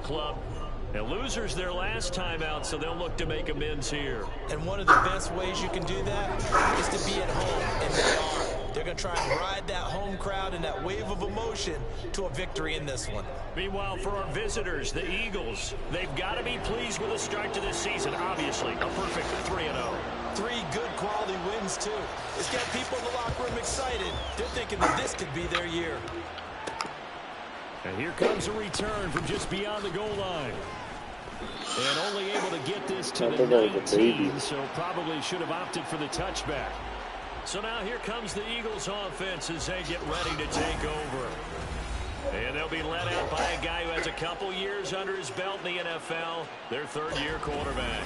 club. And losers their last time out, so they'll look to make amends here. And one of the best ways you can do that is to be at home, and they are. They're going to try and ride that home crowd and that wave of emotion to a victory in this one. Meanwhile, for our visitors, the Eagles, they've got to be pleased with the start to this season. Obviously, a perfect 3-0. 3 good quality wins, too. It's got people in the locker room excited. They're thinking that this could be their year. And here comes a return from just beyond the goal line. And only able to get this to the 19, so probably should have opted for the touchback. So now here comes the Eagles offense as they get ready to take over. And they'll be led out by a guy who has a couple years under his belt in the NFL, their third-year quarterback.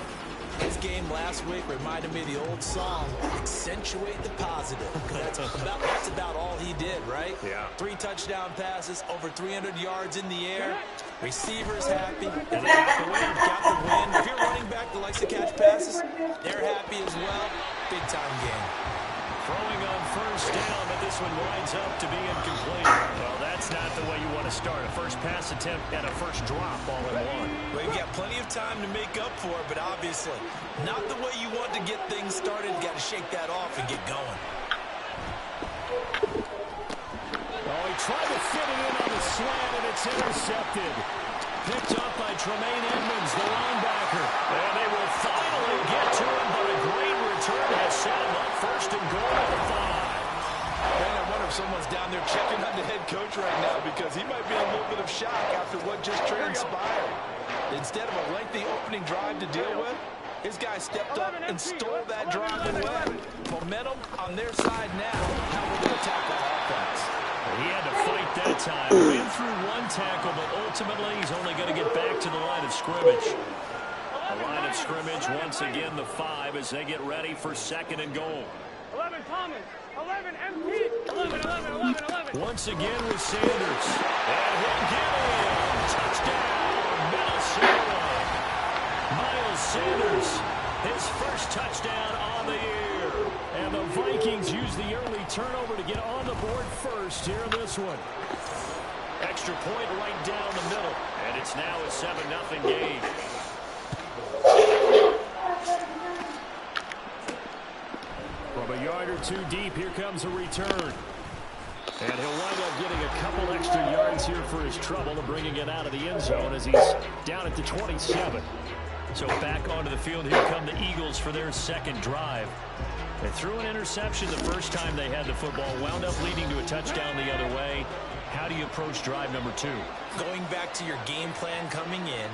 His game last week reminded me of the old song, accentuate the positive. That's about all he did, right? Yeah. 3 touchdown passes, over 300 yards in the air. Receivers happy. And they got the win. If you're running back that likes to catch passes, they're happy as well. Big-time game. Throwing on first down, but this one winds up to be incomplete. Well, that's not the way you want to start. A first pass attempt and a first drop all in one. Well, you've got plenty of time to make up for it, but obviously not the way you want to get things started. You got to shake that off and get going. Oh, he tried to fit it in on the slant, and it's intercepted. Picked up by Tremaine Edmonds, the linebacker. And they will finally get to him, but a great return has set him up first and goal at the 5. Man, I wonder if someone's down there checking on the head coach right now because he might be in a little bit of shock after what just transpired. Instead of a lengthy opening drive to deal with, his guy stepped up and stole that drive away. Momentum on their side now. How will they attack that offense? He had to fight that time. Ran through 1 tackle, but ultimately he's only going to get back to the line of scrimmage. The line of scrimmage, once again, the 5 as they get ready for second and goal. 11 Thomas, 11 MP, 11. Once again with Sanders. And he'll get in. Touchdown, Minnesota. Miles Sanders, his first touchdown on the year. And the Vikings use the early turnover to get on the board first here in this one. Extra point right down the middle. And it's now a 7-0 game. From a yard or 2 deep, here comes a return. And he'll wind up getting a couple extra yards here for his trouble and bringing it out of the end zone as he's down at the 27. So back onto the field, here come the Eagles for their second drive. They threw an interception the first time they had the football, wound up leading to a touchdown the other way. How do you approach drive number 2? Going back to your game plan coming in,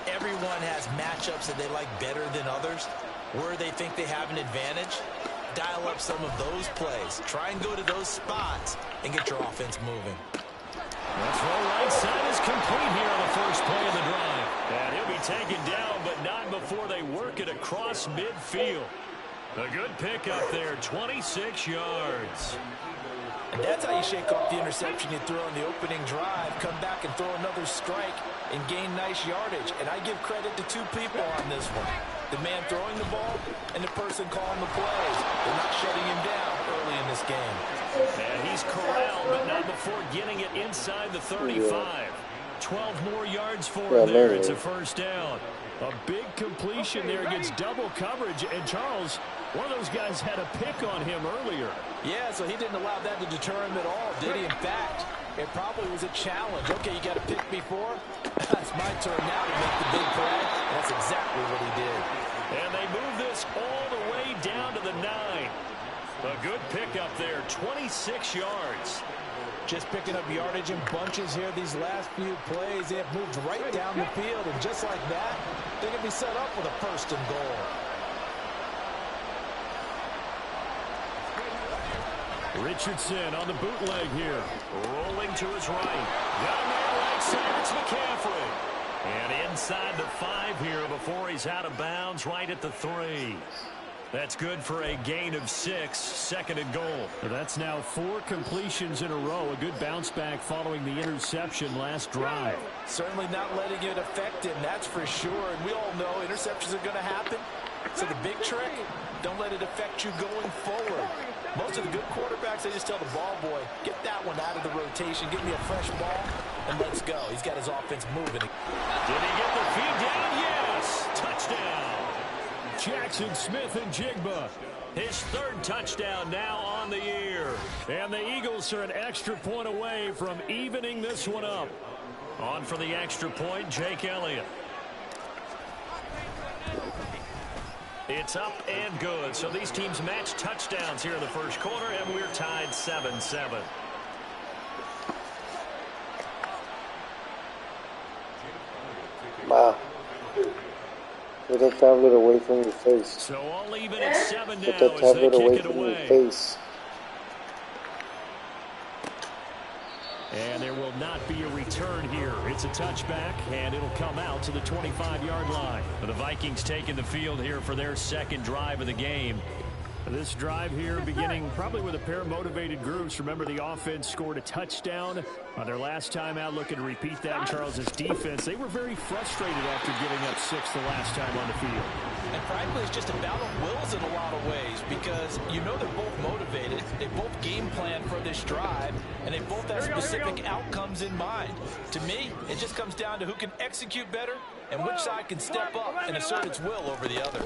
everyone has matchups that they like better than others. Where they think they have an advantage, dial up some of those plays. Try and go to those spots and get your offense moving. That's throw right side is complete here on the first play of the drive. And he'll be taken down, but not before they work it across midfield. A good pickup there, 26 yards. And that's how you shake off the interception you throw on the opening drive, come back and throw another strike and gain nice yardage. And I give credit to 2 people on this one. The man throwing the ball and the person calling the plays. They're not shutting him down early in this game. And he's corralled, but not before getting it inside the 35. 12 more yards for him there. It's a first down. A big completion there against double coverage. And Charles, one of those guys had a pick on him earlier. Yeah, so he didn't allow that to deter him at all, did he? In fact, it probably was a challenge. Okay, you got to pick me for? It's my turn now to make the big play. That's exactly what he did. And they move this all the way down to the 9. A good pickup there, 26 yards. Just picking up yardage in bunches here these last few plays. They have moved right down the field, and just like that, they're going to be set up with a first and goal. Richardson on the bootleg here. Rolling to his right. Got a man right side. It's McCaffrey. And inside the 5 here before he's out of bounds right at the 3. That's good for a gain of 6, second and goal. That's now 4 completions in a row. A good bounce back following the interception last drive. Certainly not letting it affect him, that's for sure. And we all know interceptions are going to happen. So the big trick, don't let it affect you going forward. Most of the good quarterbacks, they just tell the ball boy, get that one out of the rotation, give me a fresh ball, and let's go. He's got his offense moving. Did he get the feed down? Yes! Touchdown! Jackson Smith-Njigba. His third touchdown now on the year. And the Eagles are an extra point away from evening this one up. On for the extra point, Jake Elliott. It's up and good. So these teams match touchdowns here in the first quarter, and we're tied 7-7. Wow. Get that tablet away from your face. So all even at 7 now Get that as they tablet away kick it from your away. face. And there will not be a return here. It's a touchback, and it'll come out to the 25-yard line. The Vikings taking the field here for their second drive of the game. This drive here beginning probably with a pair of motivated groups. Remember, the offense scored a touchdown on their last time out. Looking to repeat that in Charles's defense. They were very frustrated after giving up 6 the last time on the field. And frankly, it's just a battle of wills in a lot of ways because you know they're both motivated. They both game plan for this drive, and they both have specific outcomes in mind. To me, it just comes down to who can execute better and which side can step up and assert its will over the other.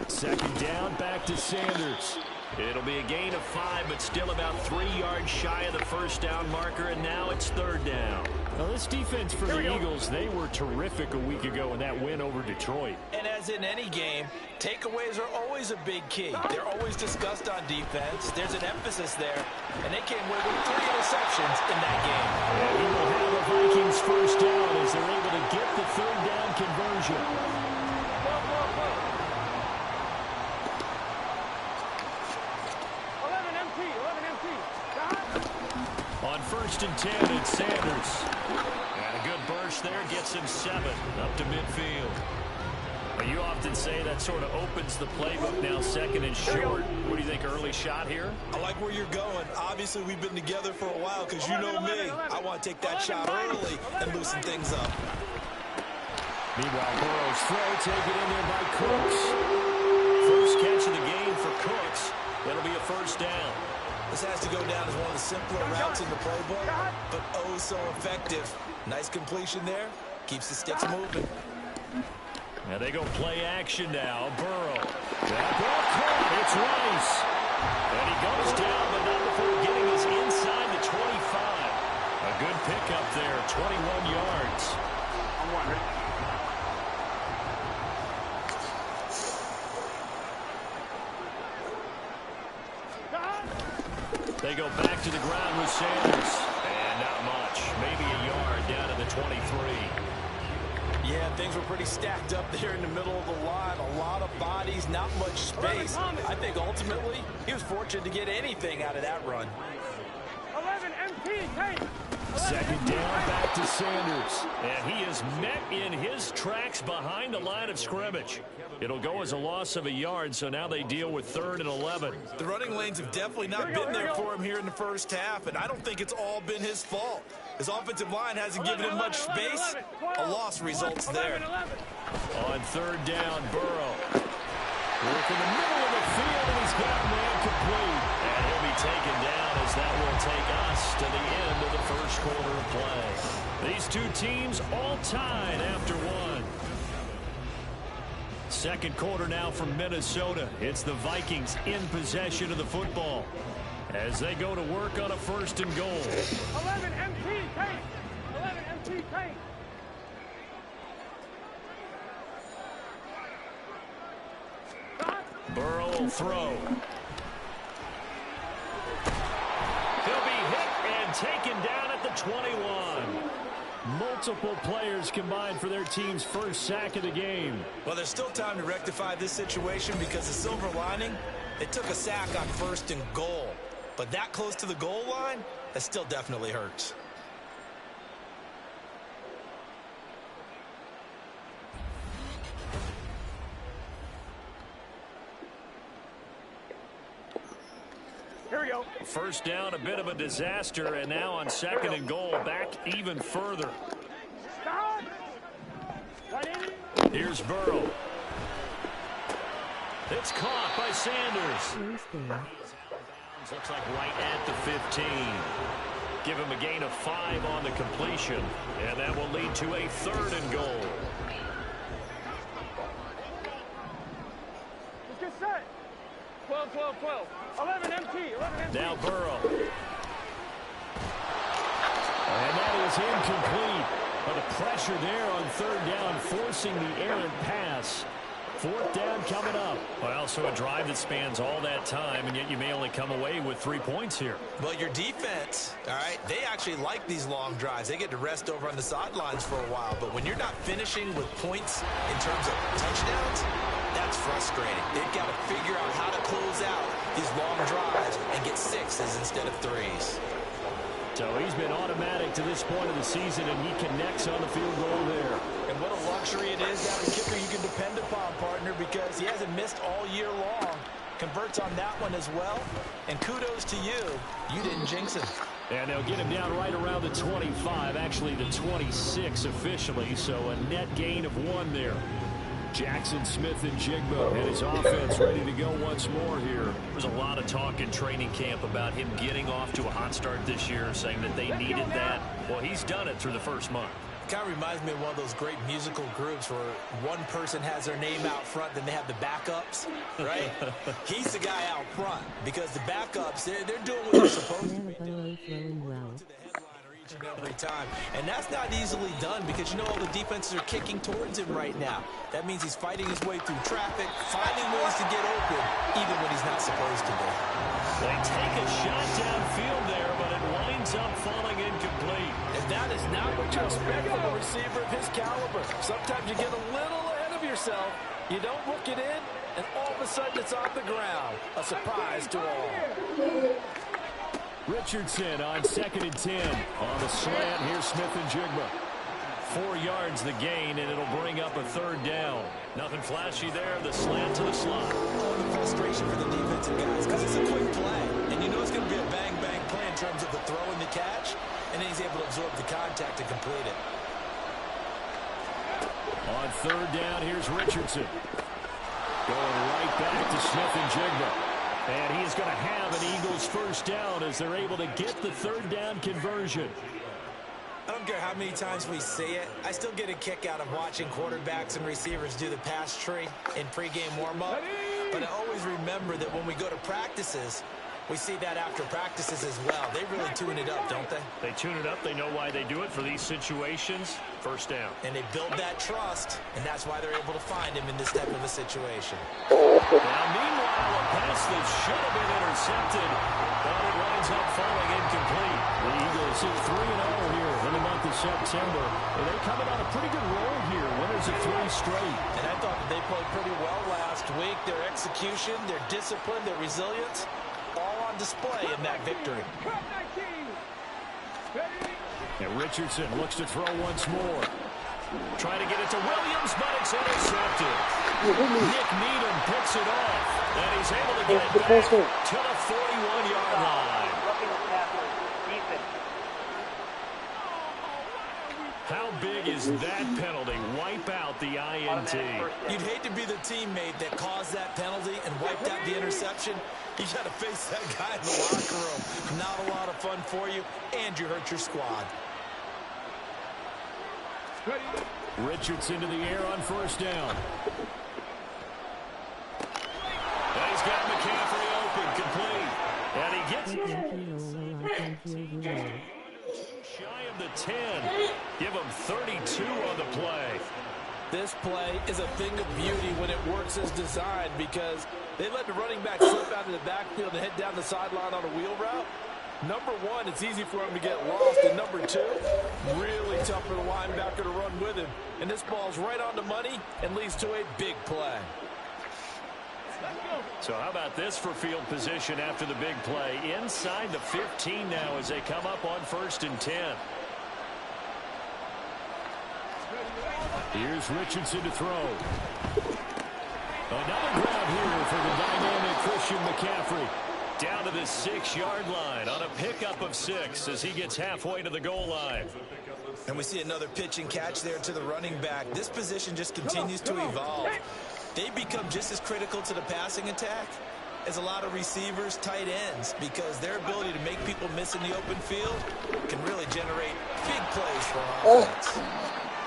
Second down, back to Sanders. It'll be a gain of 5, but still about 3 yards shy of the first down marker, and now it's third down. Now, this defense for the Eagles, they were terrific a week ago in that win over Detroit. And as in any game, takeaways are always a big key. They're always discussed on defense. There's an emphasis there, and they came away with 3 interceptions in that game. And we will have the Vikings first down as they're able to get the third down conversion. 11 MT. On 1st and 10, it's Sanders. And a good burst there gets him 7 up to midfield. Well, you often say that sort of opens the playbook now, second and short. What do you think, early shot here? I like where you're going. Obviously, we've been together for a while because you know me. I want to take that shot early and loosen things up. Meanwhile, Burrow's throw taken in there by Cooks. First catch of the game for Cooks. That'll be a first down. This has to go down as one of the simpler routes in the playbook, but oh so effective. Nice completion there. Keeps the sticks moving. Now they go play action now. Burrow. That ball caught. It's Rice. And he goes down, but not before getting us inside the 25. A good pickup there, 21 yards. I'm wondering. They go back to the ground with Sanders. And not much. Maybe a yard down to the 23. Yeah, things were pretty stacked up there in the middle of the line. A lot of bodies, not much space. I think ultimately he was fortunate to get anything out of that run. 11 MT. Hey. Second down, back to Sanders. And he is met in his tracks behind the line of scrimmage. It'll go as a loss of a yard, so now they deal with 3rd and 11. The running lanes have definitely not been there for him here in the first half, and I don't think it's all been his fault. His offensive line hasn't given him much space. A loss results there. On 3rd down, Burrow. Work in the middle of the field, and he's got a man complete. And he'll be taken down as that will take us to the end of the first quarter of play. These two teams all tied after 1. Second quarter now from Minnesota. It's the Vikings in possession of the football as they go to work on a 1st and goal. 11 MT. Tank. 11 MT. Tank. Burrow will throw. He'll be hit and taken down at the 21. Multiple players combined for their team's first sack of the game. Well, there's still time to rectify this situation because the silver lining, it took a sack on 1st and goal. But that close to the goal line, that still definitely hurts. Here we go. First down, a bit of a disaster, and now on 2nd and goal, back even further. Here's Burrow. It's caught by Sanders. Looks like right at the 15. Give him a gain of 5 on the completion. And that will lead to a 3rd and goal. Let's get set. 12, 12, 12. 11 empty. 11 empty. Now Burrow. And that is incomplete. But the pressure there on 3rd down, forcing the errant pass. 4th down coming up. Well, so a drive that spans all that time, and yet you may only come away with 3 points here. Well, your defense, all right, they actually like these long drives. They get to rest over on the sidelines for a while. But when you're not finishing with points in terms of touchdowns, that's frustrating. They've got to figure out how to close out these long drives and get 6s instead of 3s. So he's been automatic to this point of the season, and he connects on the field goal there. And what a luxury it is to have a kicker you can depend upon, partner, because he hasn't missed all year long. Converts on that one as well. And kudos to you. You didn't jinx him. And they'll get him down right around the 25, actually the 26 officially, so a net gain of 1 there. Jackson, Smith, and Jigba and his offense ready to go once more here. There's a lot of talk in training camp about him getting off to a hot start this year, saying that they needed that. Well, he's done it through the first month. Kind of reminds me of one of those great musical groups where one person has their name out front, then they have the backups, right? He's the guy out front because the backups, they're doing what they're supposed to be doing. To the headliner each and every time. And that's not easily done because you know all the defenses are kicking towards him right now. That means he's fighting his way through traffic, finding ways to get open, even when he's not supposed to be. They take a shot downfield there, but it winds up falling incomplete. And that is not what you expect from a receiver of his caliber. Sometimes you get a little ahead of yourself, you don't look it in, and all of a sudden it's on the ground. A surprise to all. Richardson on 2nd and 10. On the slant, here's Smith and Jigba. 4 yards the gain, and it'll bring up a 3rd down. Nothing flashy there. The slant to the slot. Oh, the frustration for the defensive guys because it's a quick play. And you know it's going to be a bang-bang play in terms of the throw and the catch. And then he's able to absorb the contact to complete it. On 3rd down, here's Richardson. Going right back to Smith and Jigba. And he's going to have an Eagles 1st down as they're able to get the 3rd down conversion. I don't care how many times we see it. I still get a kick out of watching quarterbacks and receivers do the pass tree in pregame warm-up. But I always remember that when we go to practices, we see that after practices as well. They really tune it up, don't they? They tune it up. They know why they do it for these situations. 1st down. And they build that trust, and that's why they're able to find him in this type of a situation. Now, meanwhile, a pass that should have been intercepted, but it winds up falling incomplete. The Eagles hit 3-0 here in the month of September. And they're coming on a pretty good roll here. Winners of 3 straight. And I thought that they played pretty well last week. Their execution, their discipline, their resilience, all on display in that victory. And Richardson looks to throw once more. Trying to get it to Williams, but it's intercepted. Nick Needham picks it off, and he's able to get it back to the 41-yard line. How big is that penalty? Wipe out the INT. You'd hate to be the teammate that caused that penalty and wiped out the interception. You got to face that guy in the locker room. Not a lot of fun for you, and you hurt your squad. Richardson to the air on 1st down. And he's got McCaffrey open, complete. And he gets shy of the 10. Give him 32 on the play. This play is a thing of beauty when it works as designed because they let the running back slip out of the backfield and head down the sideline on a wheel route. Number 1, it's easy for him to get lost. And number 2, really tough for the linebacker to run with him. And this ball's right on the money and leads to a big play. So how about this for field position after the big play? Inside the 15 now as they come up on 1st and 10. Here's Richardson to throw. Another grab here for the dynamic Christian McCaffrey. Down to the 6-yard line on a pickup of 6 as he gets halfway to the goal line. And we see another pitch and catch there to the running back. This position just continues to evolve. They become just as critical to the passing attack is a lot of receivers, tight ends, because their ability to make people miss in the open field can really generate big plays for offense.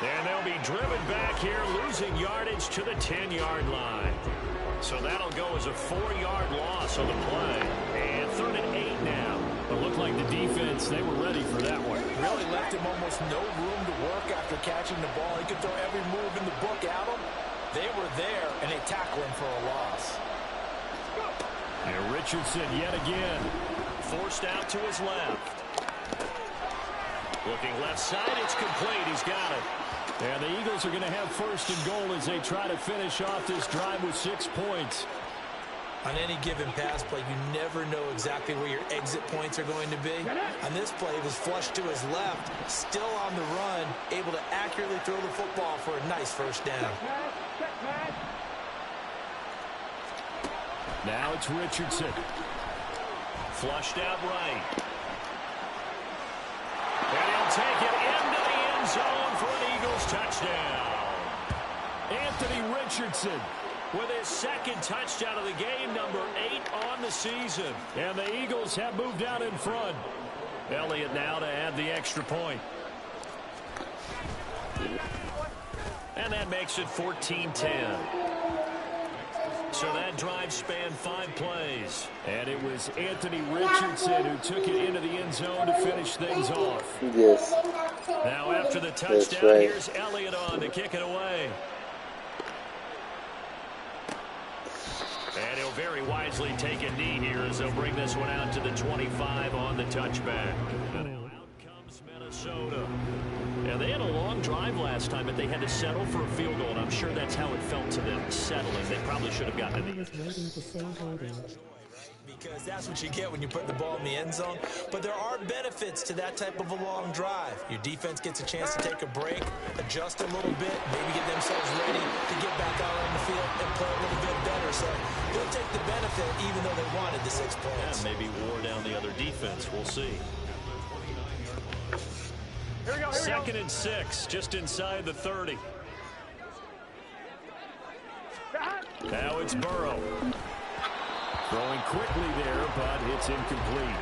And they'll be driven back here, losing yardage to the 10-yard line. So that'll go as a 4-yard loss on the play. And 3rd and 8 now. It looked like the defense, they were ready for that one. Really left him almost no room to work after catching the ball. He could throw every move in the book at him. They were there, and they tackle him for a loss. And Richardson yet again forced out to his left. Looking left side, it's complete. He's got it. And the Eagles are going to have 1st and goal as they try to finish off this drive with 6 points. On any given pass play, you never know exactly where your exit points are going to be. On this play, he was flushed to his left, still on the run, able to accurately throw the football for a nice 1st down. Now it's Richardson. Flushed out right. And he'll take it into the end zone for an Eagles touchdown. Anthony Richardson with his 2nd touchdown of the game, number 8 on the season. And the Eagles have moved out in front. Elliott now to add the extra point. And that makes it 14-10. So that drive spanned 5 plays. And it was Anthony Richardson who took it into the end zone to finish things off. Yes. Now after the touchdown, right. Here's Elliott on to kick it away. And he'll very wisely take a knee here as they'll bring this one out to the 25 on the touchback. And now out comes Minnesota. And they had a long drive last time, but they had to settle for a field goal, and I'm sure that's how it felt to them, settling. They probably should have gotten it. Because that's what you get when you put the ball in the end zone. But there are benefits to that type of a long drive. Your defense gets a chance to take a break, adjust a little bit, maybe get themselves ready to get back out on the field and play a little bit better. So they'll take the benefit even though they wanted the 6 points. Yeah, maybe wore down the other defense. We'll see. Here we go, 2nd and 6, just inside the 30. Now it's Burrow. Throwing quickly there, but it's incomplete.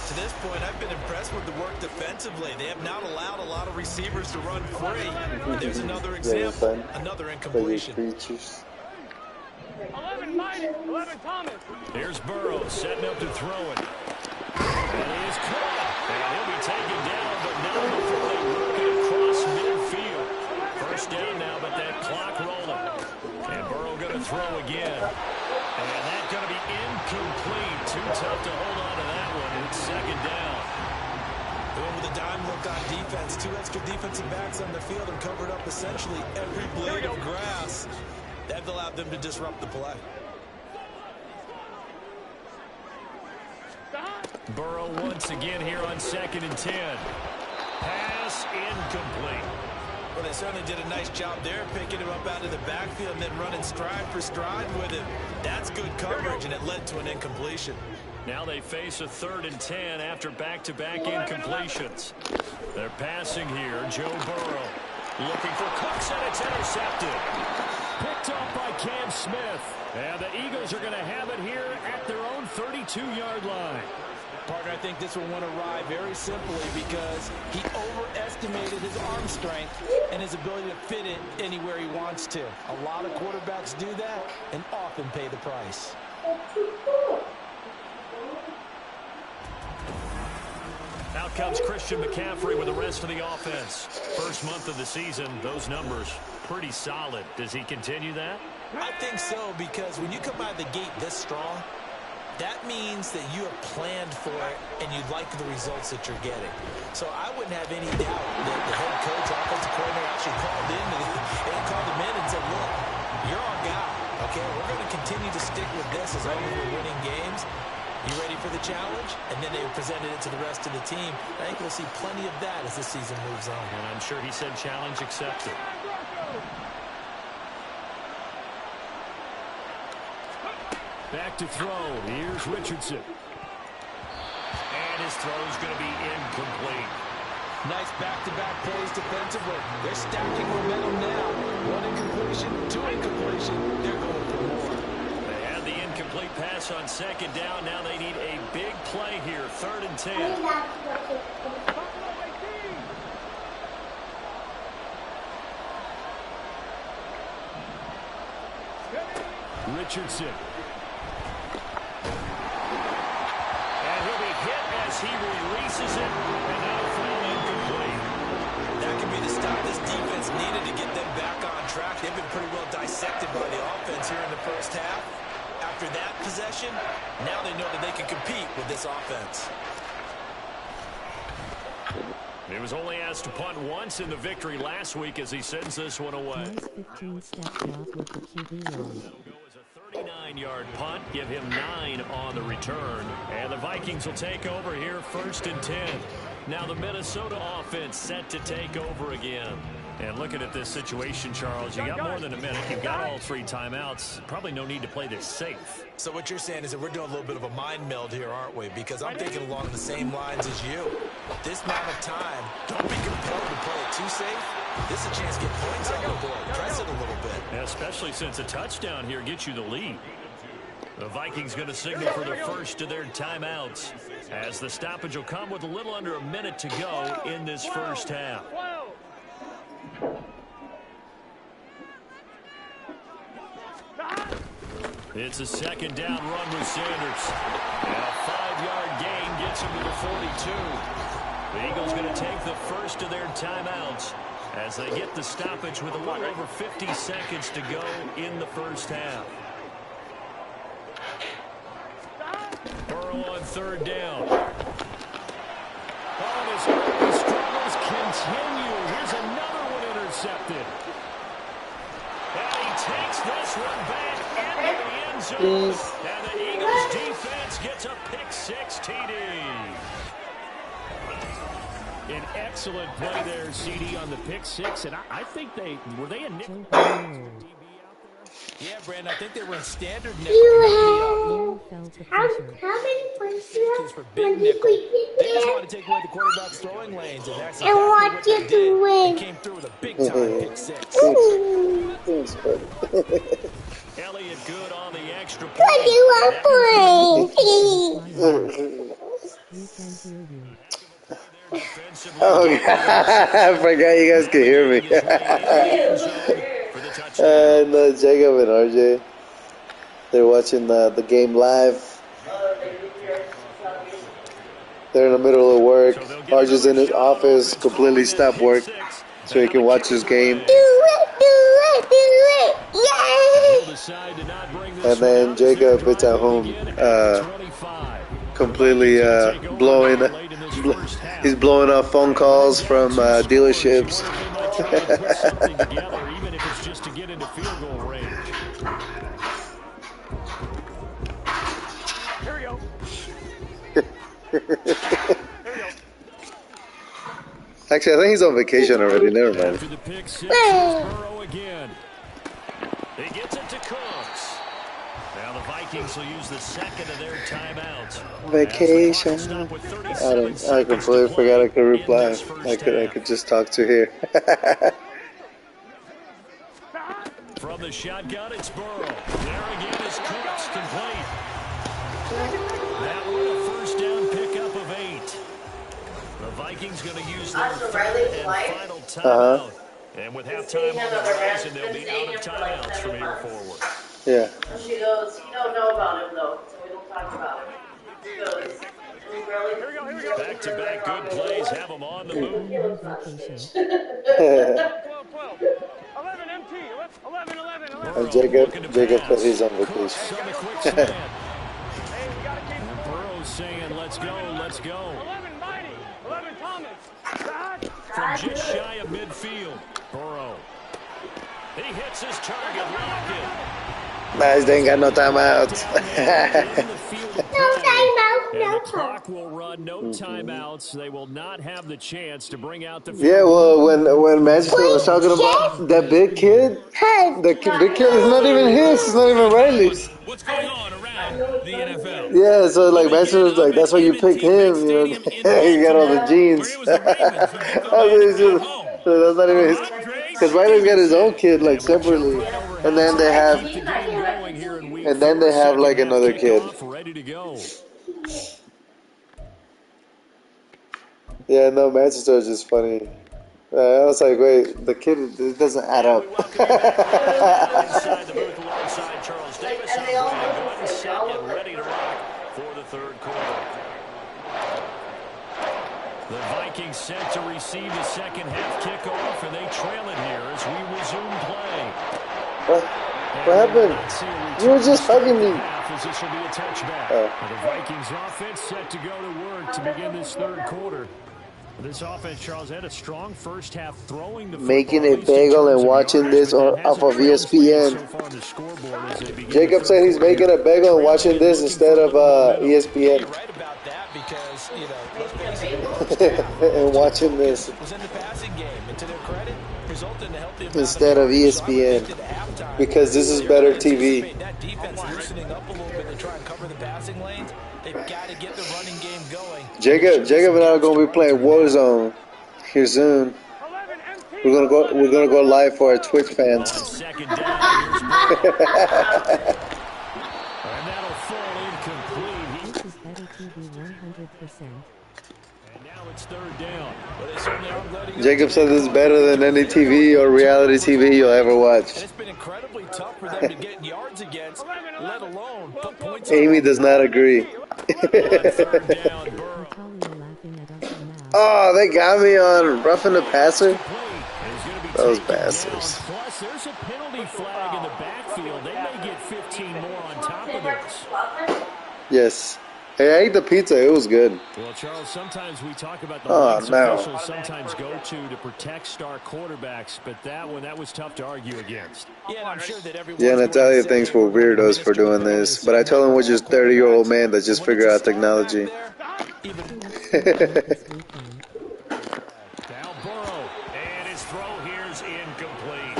To this point, I've been impressed with the work defensively. They have not allowed a lot of receivers to run free. And there's another example, another incompletion. 11 Mighty, 11 Thomas. Here's Burrow setting up to throw it. And he is caught. And he'll be taken down, but not before they work it across midfield. 1st down now, but that clock rolling. And Burrow going to throw again. And that's going to be incomplete. Too tough to hold on to that one. It's 2nd down. Going with a dime look on defense. 2 extra defensive backs on the field and covered up essentially every blade of grass. That allowed them to disrupt the play. Burrow once again here on 2nd and 10. Pass incomplete. Well, they certainly did a nice job there, picking him up out of the backfield and then running stride for stride with him. That's good coverage, and it led to an incompletion. Now they face a 3rd and 10 after back-to-back incompletions. They're passing here. Joe Burrow looking for Cooks, and it's intercepted. Picked off by Cam Smith. And the Eagles are going to have it here at their own 32-yard line. Partner, I think this will want to ride very simply because he overestimated his arm strength and his ability to fit it anywhere he wants to. A lot of quarterbacks do that and often pay the price. Out comes Christian McCaffrey with the rest of the offense. First month of the season, those numbers pretty solid. Does he continue that? I think so, because when you come out of the gate this strong, that means that you have planned for it and you like the results that you're getting. So I wouldn't have any doubt that the head coach, offensive coordinator actually called him in and said, look, you're our guy, okay? We're going to continue to stick with this as long as we're winning games. You ready for the challenge? And then they presented it to the rest of the team. I think we'll see plenty of that as the season moves on. And I'm sure he said challenge accepted. Back to throw. Here's Richardson. And his throw's going to be incomplete. Nice back-to-back plays defensively. They're stacking momentum now. 1 incompletion, 2 incompletion. They're going for more. They had the incomplete pass on second down. Now they need a big play here. 3rd and 10. Richardson. And he'll be hit as he releases it. And now thrown incomplete. That could be the stop this defense needed to get them back on track. They've been pretty well dissected by the offense here in the first half. After that possession, now they know that they can compete with this offense. He was only asked to punt once in the victory last week as he sends this one away. Nice 15 steps off with the QB roll. 39-yard punt, give him 9 on the return. And the Vikings will take over here 1st and 10. Now the Minnesota offense set to take over again. And looking at this situation, Charles, you got more than a minute. You've got all 3 timeouts. Probably no need to play this safe. So what you're saying is that we're doing a little bit of a mind meld here, aren't we? Because I'm thinking along the same lines as you. This amount of time, don't be compelled to play it too safe. This is a chance to get points on the board. Press it a little bit. Yeah, especially since a touchdown here gets you the lead. The Vikings going to signal for the first of their timeouts as the stoppage will come with a little under a minute to go in this first half. It's a 2nd down run with Sanders. And a 5-yard gain gets him to the 42. The Eagles going to take the first of their timeouts as they get the stoppage with a little over 50 seconds to go in the first half. Burrow on 3rd down. Oh, his early struggles continue. Here's another one intercepted. And he takes this one back into the end zone. And the Eagles defense gets a pick-6 TD. An excellent play there, CD, on the pick-6. And I think were they a nickel? Yeah, Brandon, I think they were in standard nickel. How many points do you have for big nickel. They just wanted to take away the quarterback's throwing lanes, and that's exactly want you to win. They came through with a big-time pick-6. Thanks, buddy. Elliott good on the extra point. What do you want, please? We can hear you. Oh, I forgot you guys could hear me. No, Jacob and RJ, they're watching the game live. They're in the middle of work. RJ's in his office, completely stopped work, so he can watch his game. Do it, yay! And then Jacob is at home, completely he's blowing off phone calls from dealerships. Even if it's just to get into field goal range. Here we go. Actually, I think he's on vacation already. Never mind. After the pick six, Burrow again. He gets it to Cooks. Now the Vikings will use the second of their timeouts. Vacation. I completely forgot I could reply. I could just talk to here. From the shotgun, it's Burrow. There again is Cooks, complete. That one a first down pickup of 8. The Vikings going to use their third and final timeout. And with halftime on the horizon, they'll be out of timeouts from here forward. Yeah. She goes, you don't know about him though, so we don't talk about him. She goes, back-to-back good plays have them on the move. 11 MT, 11, 11, 11. And Jacob said he's on vacation. Burrow's saying, let's go, let's go. 11 Mighty, 11 Thomas. From just shy of midfield, Burrow. He hits his target, Lockett. Nice, they ain't got no timeouts. No timeout, And no the time. clock will run, no timeouts. They will not have the chance to bring out the field. Yeah, well, when Manchester was talking about that big kid, the big kid is not even his. It's not even Riley's. What's going on around the NFL? Yeah, so like Manchester was like, that's why you picked him. You know, he got all the genes. So that's not even his. Because Riley's got his own kid like separately, and then they have. Keep the game going here in week And then they have like Second half another kid. kickoff ready to go. Yeah, no, Manchester is just funny. I was like, wait, the kid, it doesn't add up. Inside the booth alongside Charles Davis. I'm Brandon Goodwin, set and ready to rock for the third quarter. The Vikings set to receive the second half kickoff, and they trail it here as we resume play. What happened? You were just hugging me. This will be a touchback. The Vikings offense set to go to work to begin this third quarter. This offense, Charles, had a strong first half throwing the Making a bagel and watching this off of ESPN. Jacob said he's making a bagel and watching this instead of ESPN. You're right about that because, you know, let's face it, and watching this was in the passing game, and to their credit, resulted in a healthy amount instead of ESPN because this is better TV. That defense loosening up a little bit to try and cover the passing lanes. They've got to get the running game going. Jacob and I are gonna be playing Warzone here soon. We're gonna go live for our Twitch fans. Second down, here's Burrow. And that'll fall incomplete. This is better TV 100%. And now it's third down. But they certainly aren't letting Jacob said this is better than any TV or reality TV you'll ever watch. And it's been incredibly tough for them to get yards against, let alone put points. Amy does not agree. Third down, Burrow. Natalia laughing at us now. Oh, they got me on roughing the passer. Those bastards. Plus, there's a penalty flag in the backfield. They may get 15 more on top of this. Yes. Hey, I ate the pizza. It was good. Well, Charles, sometimes we talk about the Oh, no. officials sometimes go to protect star quarterbacks, but that was tough to argue against. Yeah, I'm sure that everyone. Yeah, Natalia thinks we're weirdos for doing this, but I told him we're just 30-year-old men that just figure out technology. Now Burrow, and his throw here's incomplete.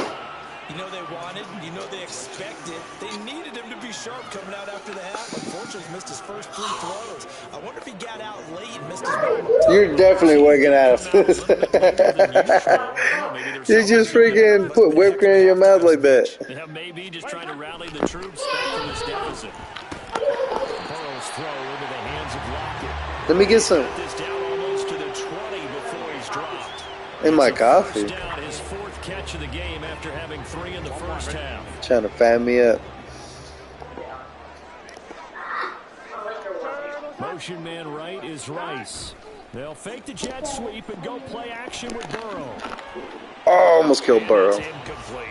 You know they wanted, you know they expected. They needed him to be sharp coming out after the half. Unfortunately, he missed his first 3 throws. I wonder if he got out late and missed his moment. You're definitely working out of this. You just freaking put whipped cream in your mouth like that. Yeah, maybe just trying to rally the troops back from this deficit. Burrow's throw into the hands of Lockett. Let me get some This down almost to the 20 before he's dropped. in my It's a coffee. first down, his 4th catch of the game after having 3 in the first half. Trying to fan me up. Motion man right is Rice. They'll fake the jet sweep and go play action with Burrow. Oh, almost killed Burrow. It's incomplete.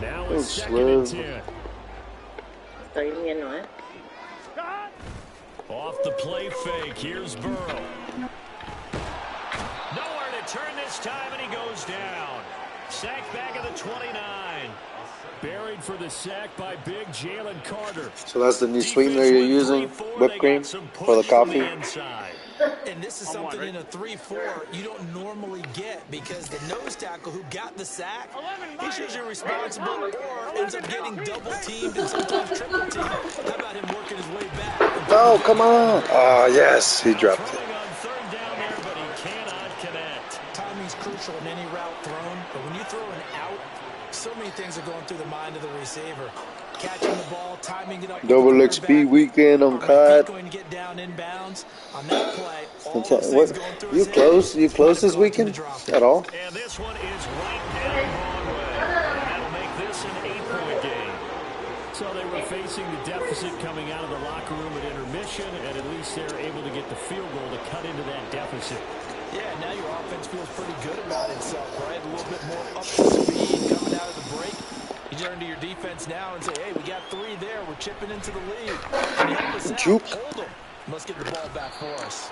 Now it's second and 10. Estoy viendo, ¿eh? Off the play fake, here's Burrow. Nowhere to turn this time, and he goes down. Sacked back at the 29. Buried for the sack by big Jalen Carter. So that's the new sweetener you're using, whipped cream for the coffee. And this is something in a 3-4 you don't normally get because the nose tackle who got the sack, he's usually responsible or ends up getting double teamed and sometimes triple teamed. How about him working his way back? Oh, come on. Oh, yes, he dropped it. Throwing on third down there, but he cannot connect. Timing's crucial in any route thrown, but when you throw an out, so many things are going through the mind of the receiver. Catching the ball, timing it up. Double XP weekend on COD. Going to get down inbounds on that play. What? You close? You close this weekend at all? And this one is right down Broadway. That'll make this an 8-point game. So they were facing the deficit coming out of the locker room at intermission, and at least they're able to get the field goal to cut into that deficit. Yeah, now your offense feels pretty good about itself, right? A little bit more up to speed coming out of the break. You turn to your defense now and say, hey, we got 3 there. We're chipping into the lead. Can you help us out? Juke. Hold them. Must get the ball back for us.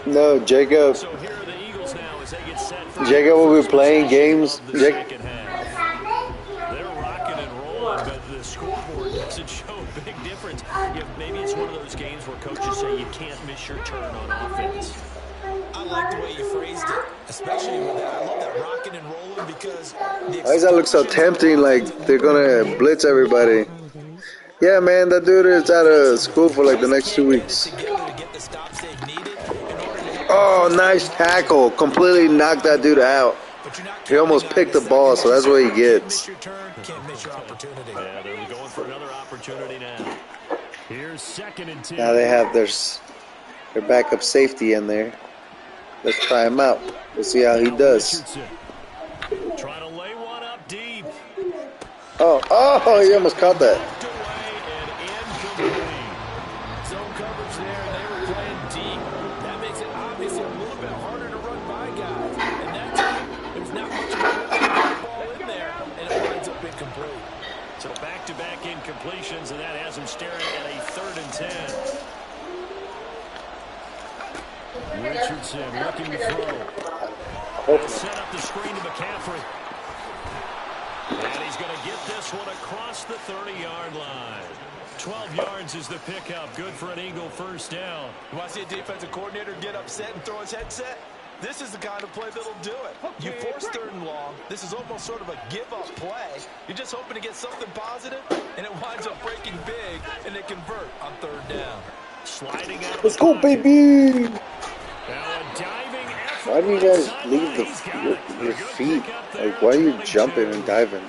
No, Jacob. So here are the Eagles now as they get set for Jacob will be playing games. the second half. They're rocking and rolling, but the scoreboard doesn't show a big difference. Maybe it's one of those games where coaches say you can't miss your turn on offense. I like the way you phrased it, especially with that. I love that rocking and rolling because Why does that look so tempting? Like they're gonna blitz everybody. Yeah, man, that dude is out of school for like the next 2 weeks. Oh, nice tackle. Completely knocked that dude out. He almost picked the ball, so that's what he gets. Can't miss your opportunity. Yeah, they're going for another opportunity now. Here's 2nd and 10. Now they have their backup safety in there. Let's try him out. We'll see how he does. Trying to lay one up deep. Oh, he almost caught that. Zone coverage there, and they were playing deep. That makes it obviously a little bit harder to run by guys. And that time, there's not much of a ball in there, and it winds up incomplete. So back-to-back incompletions, and that has him staring at a 3rd and 10. Richardson looking to throw. Set up the screen to McCaffrey. And he's going to get this one across the 30-yard line. 12 yards is the pickup. Good for an Eagle first down. You want to see a defensive coordinator get upset and throw his headset? This is the kind of play that'll do it. You force 3rd and long. This is almost sort of a give-up play. You're just hoping to get something positive, and it winds up breaking big, and they convert on 3rd down. Sliding out. Let's go, baby! Now a diving effort. Why do you guys leave your feet? Like, why are you jumping and diving?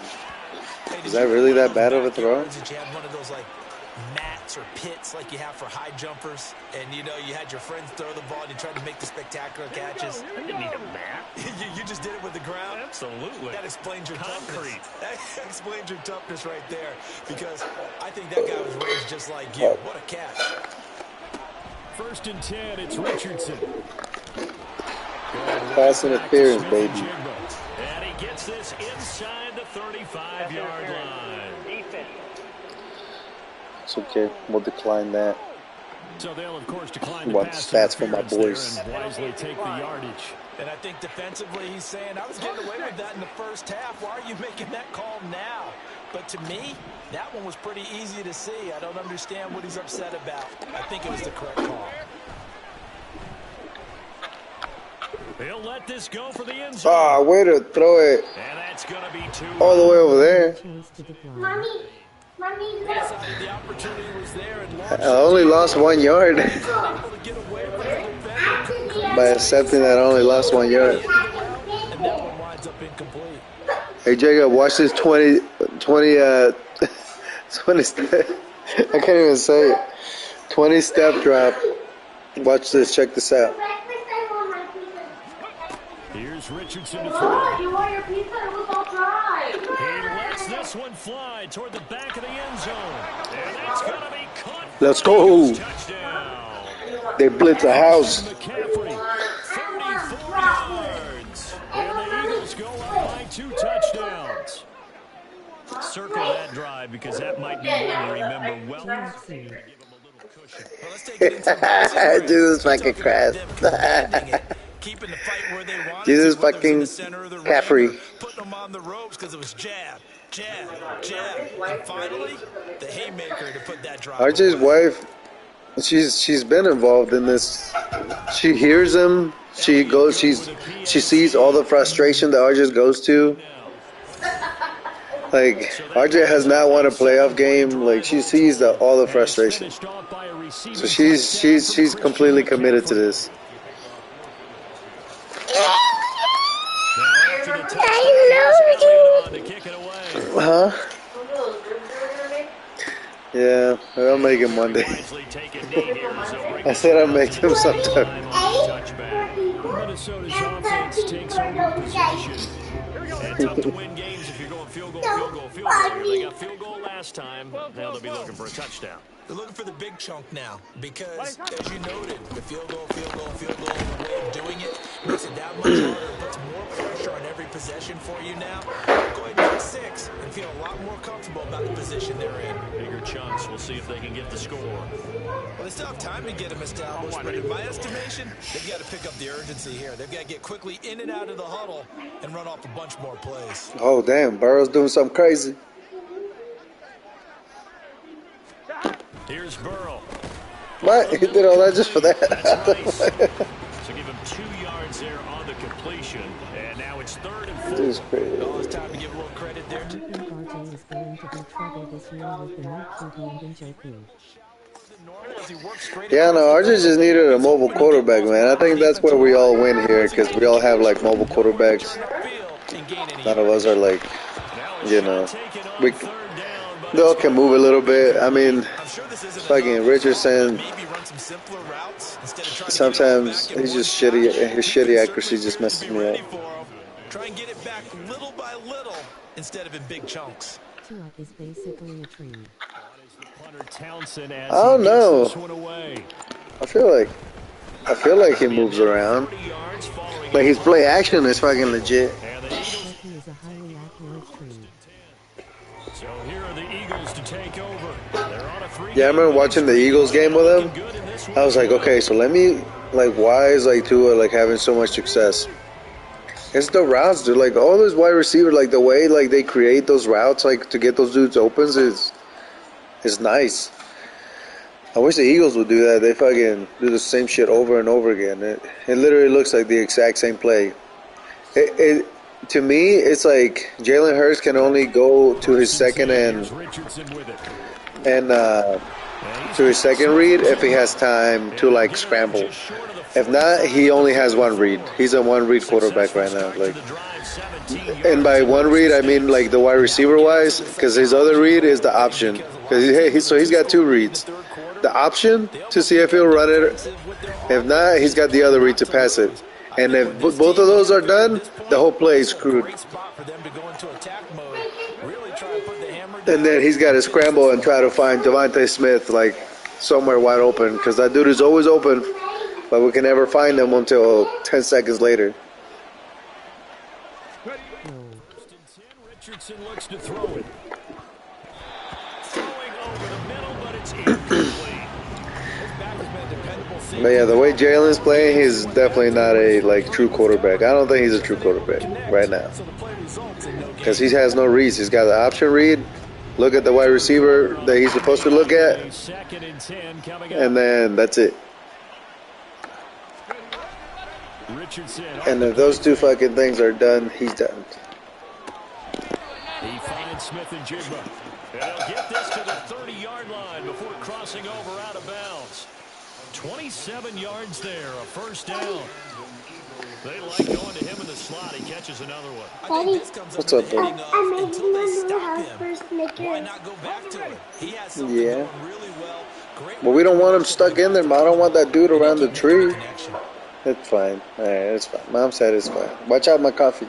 Is that really that bad of a throw? Did you have one of those, like, mats or pits like you have for high jumpers? And, you know, you had your friends throw the ball and you tried to make the spectacular catches? I didn't need a mat. you just did it with the ground? Absolutely. That explains your Concrete. toughness. That explains your toughness right there. Because I think that guy was raised just like you. What a catch. 1st and 10, it's Richardson. Pass interference, baby. And he gets this inside the 35-yard line. It's okay. We'll decline that. So they'll, of course, decline the Want pass stats for my boys. and wisely take the yardage. And I think defensively he's saying, I was getting away with that in the first half. Why are you making that call now? But to me, that one was pretty easy to see. I don't understand what he's upset about. I think it was the correct call. He'll let this go for the end zone. Ah, way to throw it. And that's going to be 2. All the way over there. Mommy, The opportunity was there and I only lost 1 yard by accepting that I only lost 1 yard. and that one winds up incomplete. Hey, Jacob, watch this 20 step. I can't even say it. 20 step drop. Watch this. Check this out. Here's Richardson to throw. You want your pizza? It was all dry. He lets this one fly toward the back of the end zone. And that's going to be caught. Let's go. Touchdown. They blitz the house. McCaffrey, 34 yards. And the Eagles go up by 2 touchdowns. Circle that drive because that might be one to remember well. Well, let's take it into Jesus fucking Christ. keeping the fight where they wanted Jesus to, whether it was in fucking the center of the ring Caffrey. or putting them on the ropes because it was jab, jab, jab, and finally the haymaker to put that drop. RJ's away. wife, she's been involved in this. She hears him. She goes. She sees all the frustration that RJ goes to. Like RJ has not won a playoff game. Like she sees all the frustration. So she's completely committed to this. Huh? Yeah, I'll make him one day. I said I'll make him sometime. Minnesota's offense takes over possession. And tough to win games if you're going field goal, field goal, field goal. They got field goal last time. Now they'll be looking for a touchdown. They're looking for the big chunk now because, as you noted, the field goal, and the way of doing it makes it that much harder. It puts more pressure on every possession for you now. Go ahead and get 6 and feel a lot more comfortable about the position they're in. Bigger chunks. We'll see if they can get the score. Well, they still have time to get them established, but in my estimation, they've got to pick up the urgency here. They've got to get quickly in and out of the huddle and run off a bunch more plays. Oh damn, Burrow's doing something crazy. Here's Burrow. What? He did all that just for that? That's nice. So give him 2 yards there on the completion. And now it's 3rd and 4. This is crazy. Oh, it's time to give a little credit there. I think RJ is going to be trouble this year with the new QB and Njoku. Yeah, no, Arjun just needed a mobile quarterback, man. I think that's where we all win here because we all have like mobile quarterbacks. None of us are like, you know, they all can move a little bit. I mean, fucking Richardson, sometimes he's just shitty. His shitty accuracy just messes me up. Try and get it back little by little instead of in big chunks. Two up is basically a tree. I don't know. I feel like he moves around. Like his play action is fucking legit. He is a highly accurate tree. So here are the Eagles to take over. Yeah, I remember watching the Eagles game with him. I was like, okay, so let me like, why is like Tua like having so much success? It's the routes, dude. Like all those wide receivers, like the way like they create those routes, like to get those dudes opens is nice. I wish the Eagles would do that. They fucking do the same shit over and over again. It literally looks like the exact same play. To me, it's like Jalen Hurts can only go to his second and to his second read if he has time to like scramble. If not, he only has one read. He's a one read quarterback right now. Like, and by one read, I mean like the wide receiver wise, because his other read is the option. So he's got two reads. The option to see if he'll run it. If not, he's got the other read to pass it. And if both of those are done, the whole play is screwed. And then he's got to scramble and try to find Devontae Smith like somewhere wide open because that dude is always open, but we can never find him until 10 seconds later. Richardson looks to throw it. Throwing over the middle, but it's incomplete. But yeah, the way Jalen's playing, he's definitely not a like true quarterback. I don't think he's a true quarterback right now because he has no reads. He's got the option read. Look at the wide receiver that he's supposed to look at, and then that's it. And if those two fucking things are done, he's done. He finds Smith and Jigba. They'll get this to the 30-yard line before crossing over out of bounds. 27 yards there, a first down. They like going to him in the slot. He catches another one. What's up, bro? Until they stop him, why not go back to it? He has something going really well. But we don't want him stuck in there, man. I don't want that dude around the tree. It's fine. All right, it's fine. Mom said it's fine. Watch out my coffee.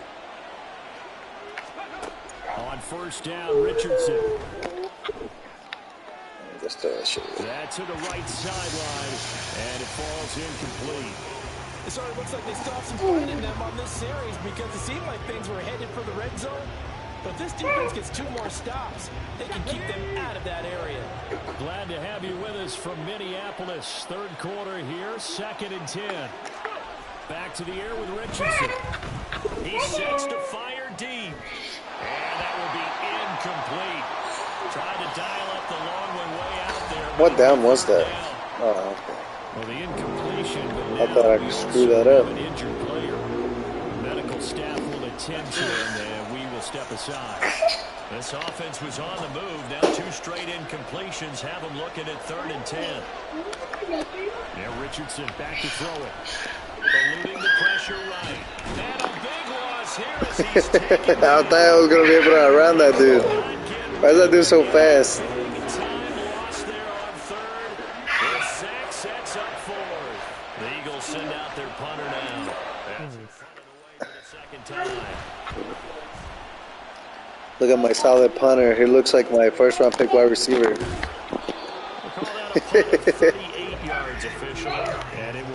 On first down, Richardson. That's to the right sideline, and it falls incomplete. It sort of looks like they still have some fight in them on this series because it seemed like things were headed for the red zone. But if this defense gets 2 more stops, they can keep them out of that area. Glad to have you with us from Minneapolis. Third quarter here, 2nd and 10. Back to the air with Richardson. He sets to fire deep. And that will be incomplete. Trying to dial up the long one way out there. What down was that? Oh, okay. Well, the incompletion. I thought I could screw that up. An injured player. Medical staff will attend to him, and we will step aside. This offense was on the move. Now 2 straight incompletions have him looking at 3rd and 10. Now Richardson back to throw it. Eluding the pressure right. And a big loss here as he's taken. I thought I was going to be able to outrun that dude. Why is that dude so fast? Look at my solid punter. He looks like my first-round pick wide receiver.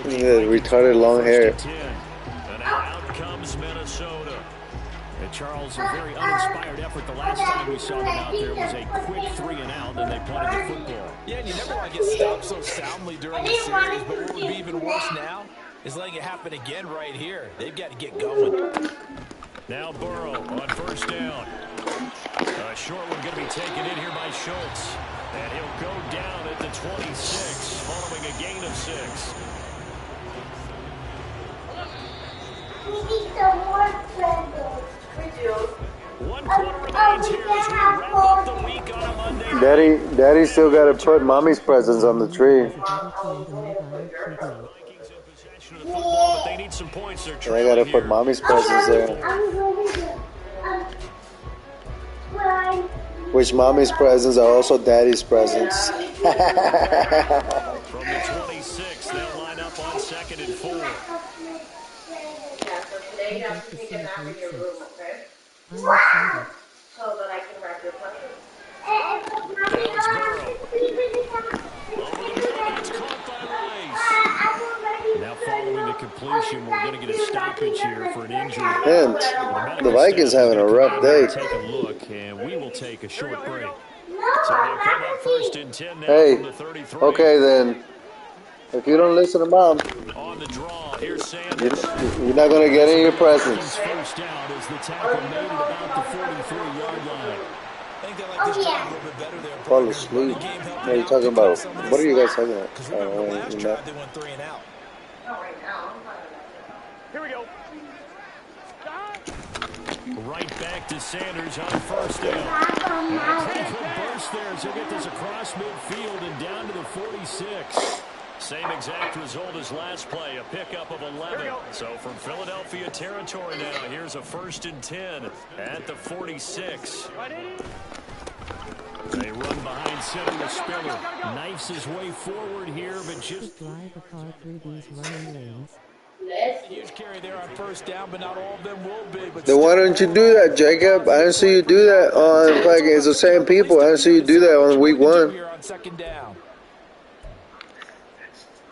Retarded long hair. And out comes Minnesota. And Charles, a very uninspired effort. The last time we saw them out there was a quick 3-and-out, and they punted the football. Yeah, and you never want to get stopped so soundly during the series, but what would be even worse now is letting it happen again right here. They've got to get going. Now Burrow on first down. A short one going to be taken in here by Schultz. And he'll go down at the 26, following a gain of 6. We need some more candles. We do. 1 quarter remaining gains here as we wrap up the week on a Monday night. Daddy still got to put mommy's presents on the tree. Is a dedicated mobile QB. Vikings in possession of the football, but they need some points. They're And I trailing got to put here. mommy's presents there. Which mommy's presents are also daddy's presents. From the 26, they'll line up on 2nd and 4. Yeah, so today you have to take it back in your room, okay? I'm excited. So that I can wrap your punches. Now it's Burrow. Over the middle, it's caught by Rice. Now following the completion, we're going to get a stoppage here for an injury. And the Vikings having a rough day. Take a look, and we will take a short break. So they'll come up 1st and 10 now Hey, from the 33. okay then. If you don't listen to mom, On the draw, here's Sanders. you're not going to get any of your presents. First down as the tackle made at about the 43-yard line. I think they like this drive a little bit better there. Fall asleep. What are you talking about? What are you guys talking about? Because remember, last drive they went 3 and out. Not right now. I'm talking about Here we go. Right back to Sanders on 1st down. And a pretty good burst there as he'll get this across midfield and down to the 46. Same exact result as last play, a pickup of 11. So from Philadelphia territory now, here's a 1st and 10 at the 46. They run behind center with Spiller. Knifes his way forward here, but just Drive a car through these running lanes. Huge carry there on 1st down, but not all of them will be. But Then why don't you do that, Jacob? I didn't see you do that on fucking. It's the same people. I didn't see you do that on week 1. Here on 2nd down.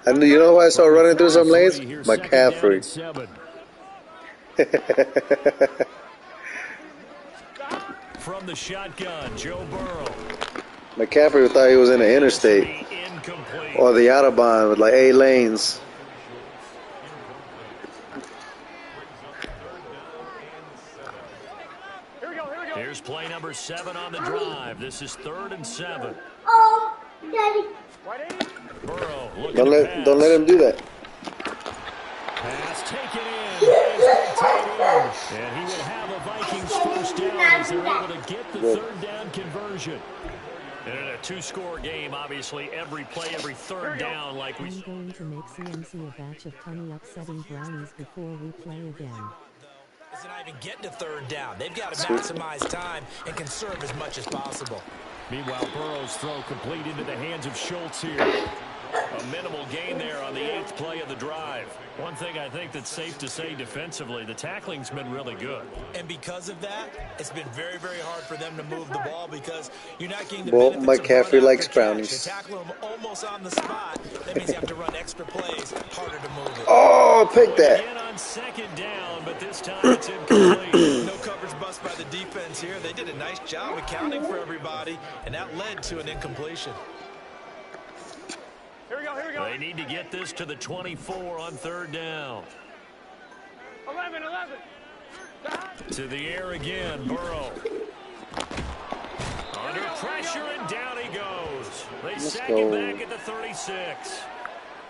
And you know who I saw running through some lanes? McCaffrey. from the shotgun, Joe Burrow. McCaffrey thought he was in the interstate or the Autobahn with like 8 lanes. Here's play number 7 on the drive. This is 3rd and 7. Oh, Daddy. Burrow looking Don't let him do that. Pass taken in. And he will have a Vikings first down as they're able to get the 3rd down conversion. And in a 2-score game, obviously, every play, every 3rd down, like we... I'm going to make CMC a batch of tiny upsetting brownies before we play again. Is not even getting to 3rd down. They've got to maximize time and conserve as much as possible. Meanwhile, Burrow's throw complete into the hands of Schultz here. A minimal gain there on the 8th play of the drive. One thing I think that's safe to say defensively, the tackling's been really good. And because of that, it's been very, very hard for them to move the ball because you're not getting the Well, benefits McCaffrey of likes brownies. They tackle him almost on the spot. That means you have to run extra plays, harder to move it. Oh, pick that. Again on 2nd down, but this time it's incomplete. No coverage bust by the defense here. They did a nice job accounting for everybody, and that led to an incompletion. Here we go. They need to get this to the 24 on 3rd down. 11. To the air again, Burrow. Under pressure, and down he goes. They sack him back at the 36.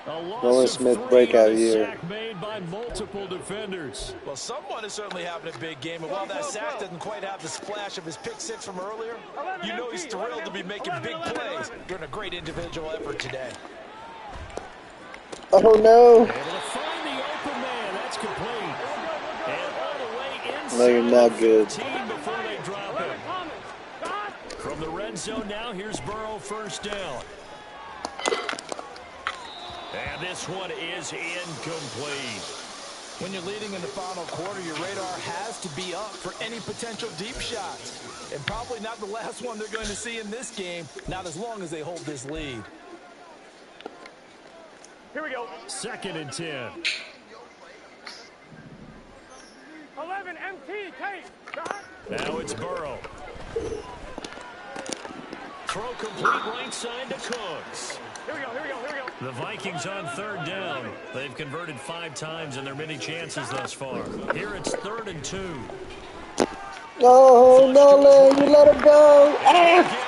Nolan Smith breakout year. Sack made by multiple defenders. Well, someone is certainly having a big game, and while that sack doesn't quite have the splash of his pick six from earlier, you know he's thrilled to be making big plays during a great individual effort today. Oh, no. Able to find the open man. That's complete. And all the way inside. No, you're not good. Before they drop him. From the red zone now, here's Burrow first down. And this one is incomplete. When you're leading in the final quarter, your radar has to be up for any potential deep shots. And probably not the last one they're going to see in this game, not as long as they hold this lead. Here we go. 2nd and 10. 11 MT, take. Now it's Burrow. Throw complete right side to Cooks. Here we go. The Vikings on 3rd down. They've converted 5 times in their many chances thus far. Here it's 3rd and 2. No, Nolan, you let him go. Into the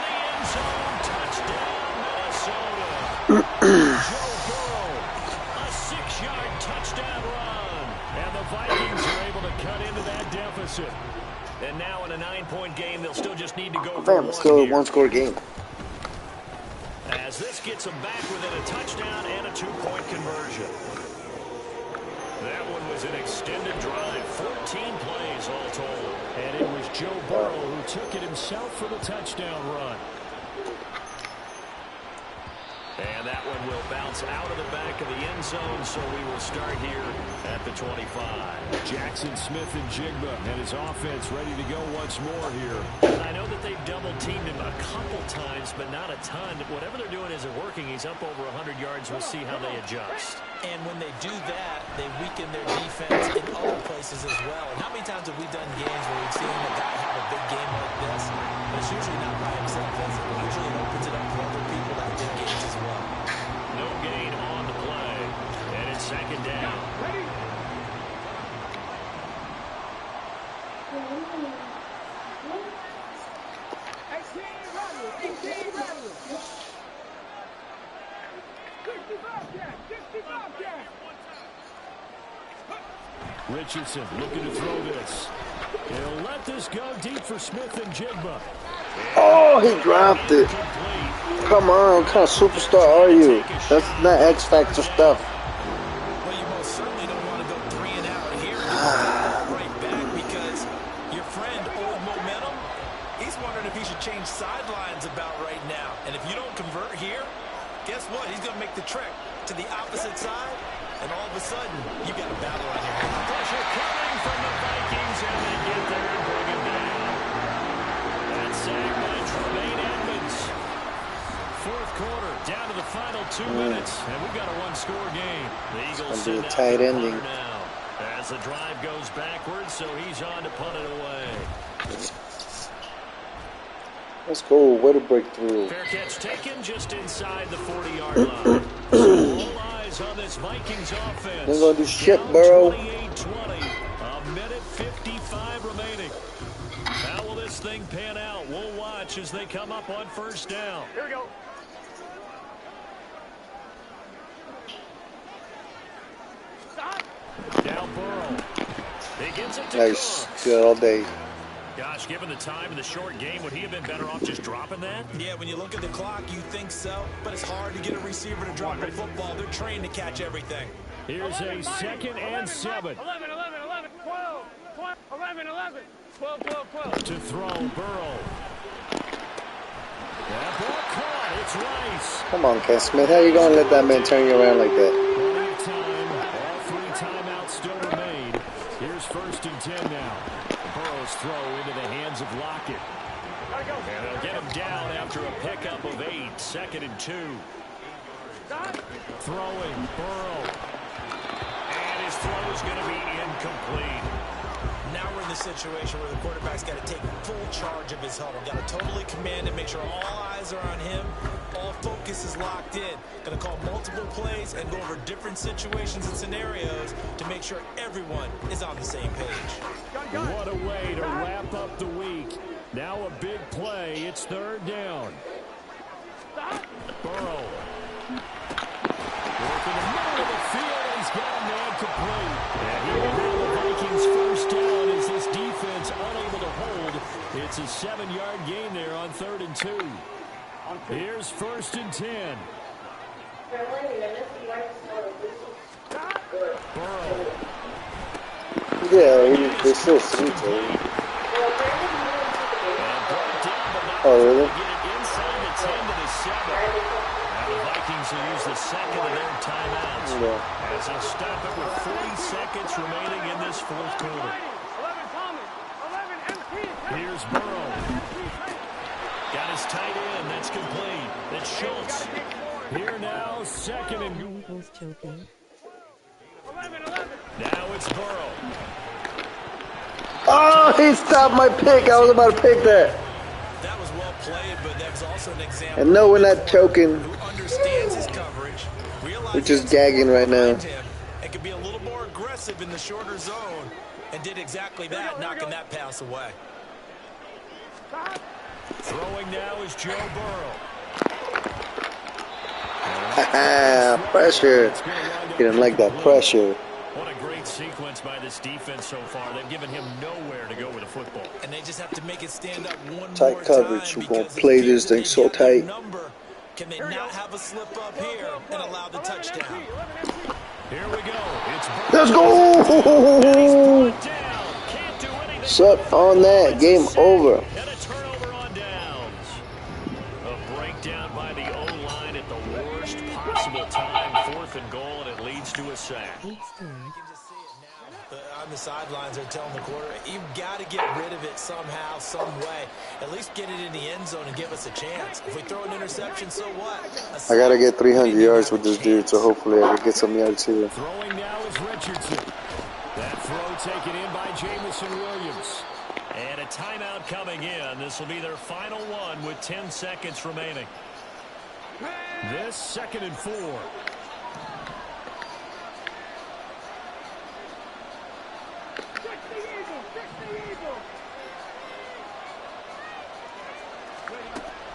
end zone. Touchdown, Minnesota. Joe Burrow, a 6-yard touchdown run. And the Vikings are able to cut into that deficit. And now in a 9-point game, they'll still just need to go for Damn, one still a here. one-score game. As this gets them back within a touchdown and a 2-point conversion. That one was an extended drive, 14 plays all told. And it was Joe Burrow who took it himself for the touchdown run. And that one will bounce out of the back of the end zone, so we will start here at the 25. Jackson Smith and Jigba and his offense ready to go once more here. And I know that they've double-teamed him a couple times, but not a ton. Whatever they're doing isn't working. He's up over 100 yards. We'll see how they adjust. And when they do that, they weaken their defense in other places as well. And how many times have we done games where we've seen a guy have a big game like this? But it's usually not by himself, is it? Usually it opens it up for other people to have big games as well. No gain on the play. And it's second down. Richardson looking to throw this. He'll let this go deep for Smith and Jigba. Oh, he dropped it. Come on, what kind of superstar are you? That's not X Factor stuff. Well, you most certainly don't want to go 3 and out here. Right back because your friend, old momentum, he's wondering if he should change sidelines about right now. And if you don't convert here, guess what? He's going to make the trek to the opposite side. And all of a sudden, you got a battle on your hands. Pressure coming from the Vikings, and they get there and bring him down. That sack by Tremaine Edmonds. Fourth quarter, down to the final 2 minutes, and we've got a one-score game. The Eagles send out tight their ending punter now. As the drive goes backwards, so he's on to punt it away. Let's go. Way to break through. Fair catch taken just inside the 40-yard line. All eyes on this Vikings offense. They're going to do shit, Burrow. 28-20. A minute 55 remaining. How will this thing pan out? We'll watch as they come up on first down. Here we go. Stop. Down Burrow. He gets it to Nice. Cook. Good all day. Gosh, given the time in the short game, would he have been better off just dropping that? Yeah, when you look at the clock, you think so. But it's hard to get a receiver to drop a football. They're trained to catch everything. Here's a 2nd and 7. 11, 11, 11, 12, 12, 11, 11, 12, 12, 12. To throw, Burrow. That ball caught. It's Rice. Come on, Ken Smith. How you going to let that man turn you around like that? Plenty of time. All 3 timeouts still remain. Here's 1st and 10 now. Burrow's throw into the hands of Lockett. And they'll get him down after a pickup of 8. 2nd and 2. Throwing, Burrow. And his throw is going to be incomplete. Now we're in the situation where the quarterback's got to take full charge of his huddle. Got to totally command and make sure all eyes are on him. All focus is locked in. Going to call multiple plays and go over different situations and scenarios to make sure everyone is on the same page. What a way to wrap up the week. Now a big play. It's 3rd down. Burrow. Working the middle of the field. He's got a man complete. And he will have the Vikings first down as this defense unable to hold. It's a 7-yard gain there on 3rd and 2. Here's 1st and 10. Burrow. Yeah, they still sweet. Oh, really? Inside the 10 to the 7. Now the Vikings will use the 2nd of their timeouts. Yeah. As they'll stop it with 40 seconds remaining in this 4th quarter. 11 Thomas, 11 MP. Here's Burrow. Got his tight end. That's complete. That's Schultz. Here now, 2nd and... Eagles choking. 11, 11. Now it's Burrow. Oh, he stopped my pick. I was about to pick that. That was well played, but that was also an example. And no, we're not choking. Who understands his coverage, We're just gagging right now. and could be a little more aggressive in the shorter zone, and did exactly that, knocking that pass away. Throwing now is Joe Burrow. Pressure. He didn't like that pressure. What a great sequence by this defense so far. They've given him nowhere to go with the football. And they just have to make it stand up one Tight more coverage. time We're going because to it play appears this that thing they've so got their tight. number. Can they not have a slip up here and allow the touchdown? Here we go. It's Let's go. go! Shut on that. Game over. And a turnover on downs. A breakdown by the O-line at the worst possible time. 4th and goal, and it leads to a sack. I can just see it now. On the sidelines, they're telling the quarterback, you've got to get rid of it somehow, some way. At least get it in the end zone and give us a chance. If we throw an interception, so what? I got to get 300 yards with this dude, so hopefully I can get some yards here. Throwing now is Richardson. That throw taken in by Jamison Williams. And a timeout coming in. This will be their final one with 10 seconds remaining. This 2nd and 4.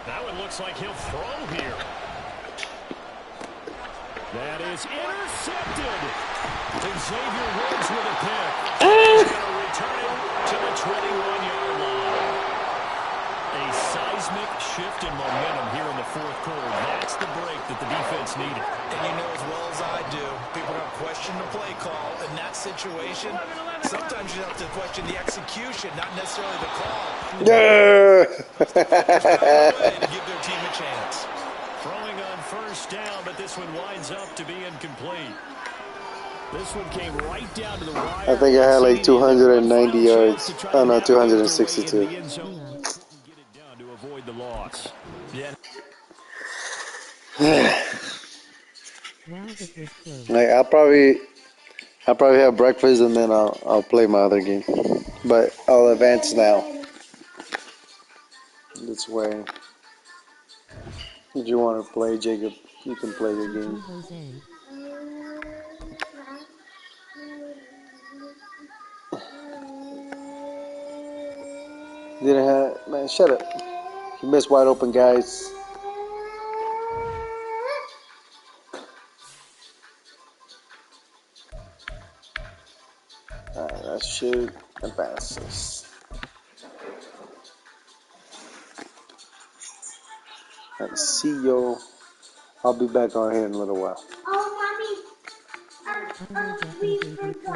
Now it looks like he'll throw here. That is intercepted. Xavier Woods with a pick. He's going to return it to the 21-yard line. A seismic shift in momentum here in the 4th quarter. That's the break that the defense needed. And you know as well as I do, people are going to question the play call. In that situation, sometimes you have to question the execution, not necessarily the call. Yeah. To give their team a chance. Throwing on 1st down, but this one winds up to be incomplete. This one came right down to the wire. I think I had like 290 yards. Oh no, 262. Get it done to avoid the loss. Yeah. Wow, this was close. Like I'll probably have breakfast and then I'll play my other game. But I'll advance now. This way. If you want to play, Jacob, you can play your game. Jose. Didn't have man, shut up. You missed wide open guys. Alright, that should advance us. Alright, see you. I'll be back on here in a little while. Oh, mommy. I will definitely be playing.